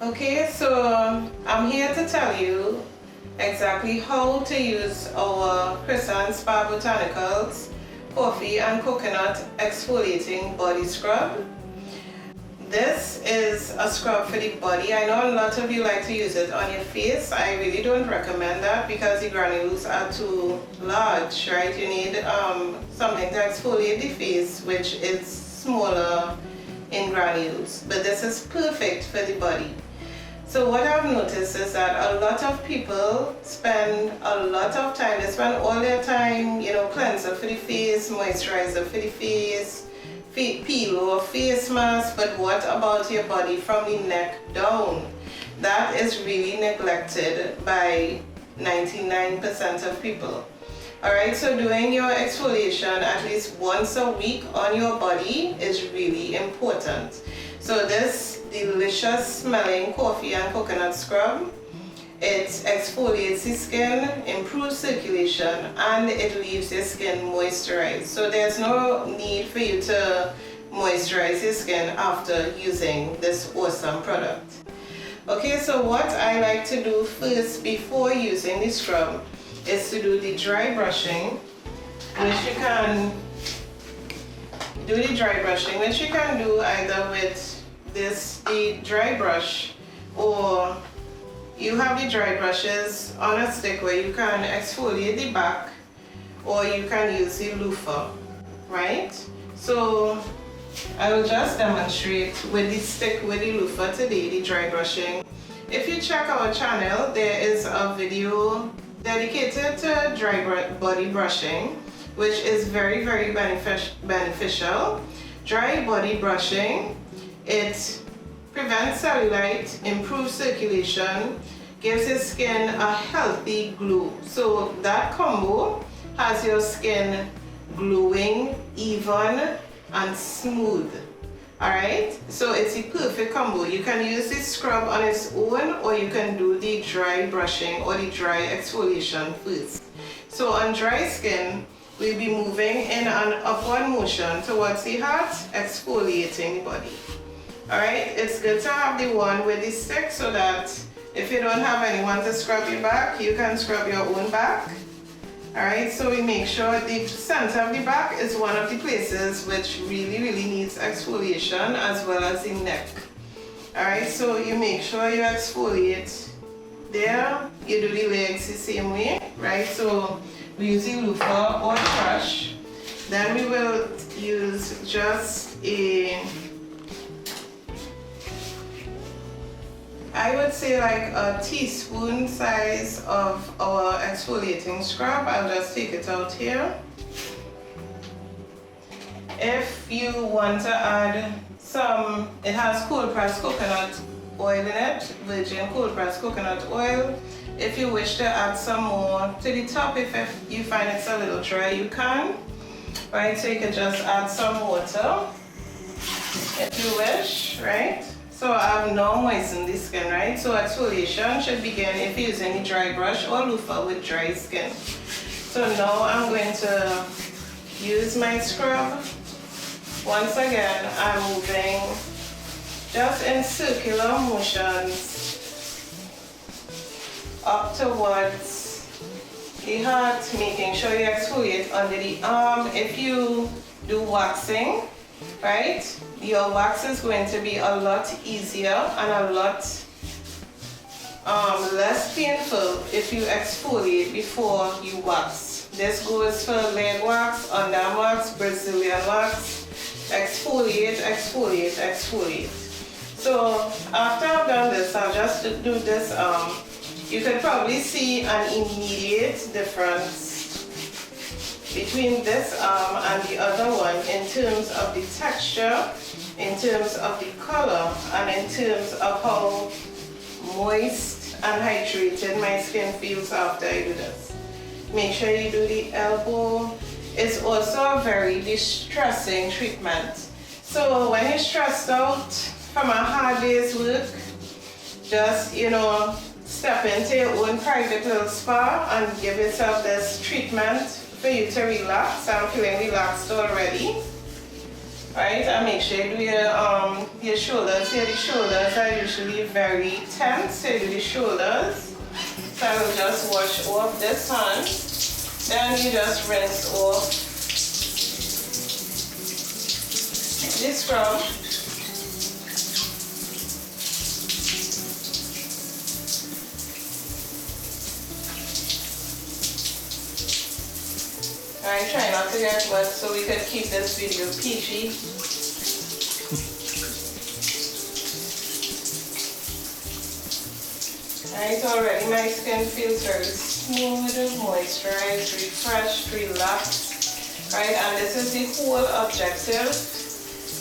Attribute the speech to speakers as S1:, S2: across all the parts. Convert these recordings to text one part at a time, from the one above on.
S1: Okay, so I'm here to tell you exactly how to use our Crescent Spa Botanicals Coffee and Coconut Exfoliating Body Scrub. This is a scrub for the body. I know a lot of you like to use it on your face. I really don't recommend that because the granules are too large, right? You need something to exfoliate the face, which is smaller in granules. But this is perfect for the body. So what I've noticed is that a lot of people spend a lot of time, they spend all their time, cleanser for the face, moisturizer for the face, peel or face mask, but what about your body from the neck down? That is really neglected by 99% of people. Alright, so doing your exfoliation at least once a week on your body is really important. So this delicious smelling coffee and coconut scrub, it exfoliates the skin, improves circulation, and it leaves your skin moisturized. So there's no need for you to moisturize your skin after using this awesome product. Okay, so what I like to do first before using the scrub is to do the dry brushing, which you can do either with the dry brush, or you have the dry brushes on a stick where you can exfoliate the back, or you can use the loofah, right? So I will just demonstrate with the stick with the loofah today, the dry brushing. If you check our channel, there is a video dedicated to dry body brushing, which is very, very beneficial. Dry body brushing, it prevents cellulite, improves circulation, gives your skin a healthy glow. So that combo has your skin glowing, even, and smooth. Alright, so it's a perfect combo. You can use this scrub on its own, or you can do the dry brushing or the dry exfoliation first. So on dry skin, we'll be moving in an upward motion towards the heart, exfoliating the body. Alright, it's good to have the one with the stick so that if you don't have anyone to scrub your back, you can scrub your own back. Alright, so we make sure the center of the back is one of the places which really needs exfoliation, as well as the neck. Alright, so you make sure you exfoliate there. You do the legs the same way, right? So we use the loofah or brush. Then we will use just I would say like a teaspoon size of our exfoliating scrub. I'll just take it out here. If you want to add some, it has cold pressed coconut oil in it, virgin cold pressed coconut oil. If you wish to add some more to the top, if you find it's a little dry, you can. Right, so you can just add some water if you wish, right? So I've now moistened the skin, right? So exfoliation should begin if you're using a dry brush or loofah with dry skin. So now I'm going to use my scrub. Once again, I'm moving just in circular motions up towards the heart, making sure you exfoliate under the arm. If you do waxing, right, your wax is going to be a lot easier and a lot less painful if you exfoliate before you wax. This goes for leg wax, underarm wax, Brazilian wax. Exfoliate, exfoliate, exfoliate. So after I've done this, I'll just do this. You can probably see an immediate difference between this arm and the other one in terms of the texture, in terms of the color, and in terms of how moist and hydrated my skin feels after I do this. Make sure you do the elbow. It's also a very distressing treatment. So when you're stressed out from a hard day's work, just, step into your own private little spa and give yourself this treatment for you to relax. I'm feeling relaxed already. Right, and make sure you do your shoulders. Here the shoulders are usually very tense, so you do the shoulders. So I will just wash off this hand. Then you just rinse off the scrub. Alright, try not to get wet so we could keep this video PG. Alright, already my skin feels very smooth, moisturized, refreshed, relaxed. Right, and this is the whole objective.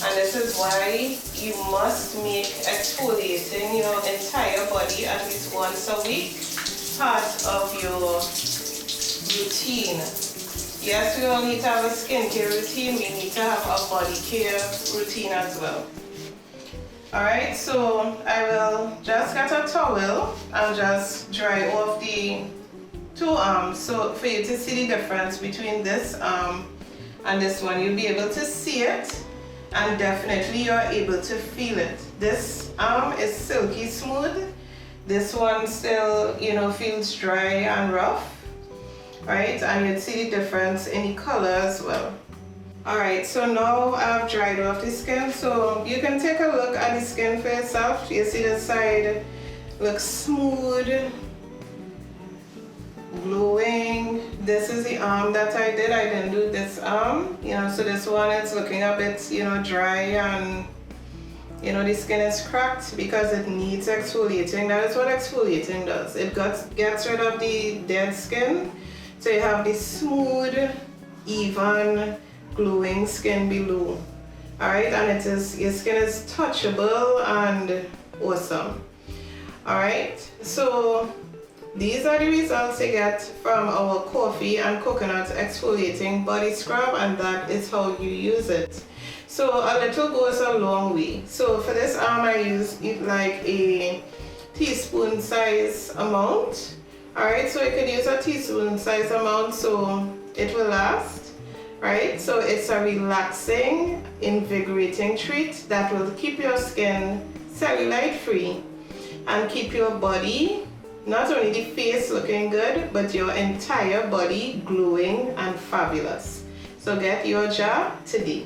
S1: And this is why you must make exfoliating your entire body at least once a week part of your routine. Yes, we all need to have a skincare routine. We need to have a body care routine as well. Alright, so I will just get a towel and just dry off the two arms. So for you to see the difference between this arm and this one, you'll be able to see it and definitely you're able to feel it. This arm is silky smooth. This one still, feels dry and rough. Right, and you'd see the difference in the color as well. Alright, so now I've dried off the skin, so you can take a look at the skin for yourself. You see the side looks smooth, glowing. This is the arm that I did. I didn't do this arm, so this one is looking a bit, dry and the skin is cracked because it needs exfoliating. That is what exfoliating does. It gets rid of the dead skin. So you have this smooth, even, glowing skin below. Alright, and your skin is touchable and awesome. Alright, so these are the results you get from our coffee and coconut exfoliating body scrub, and that is how you use it. So a little goes a long way. So for this arm I use like a teaspoon size amount. Alright, so you could use a teaspoon size amount so it will last. Right, so it's a relaxing, invigorating treat that will keep your skin cellulite free and keep your body, not only the face looking good, but your entire body glowing and fabulous. So get your jar today.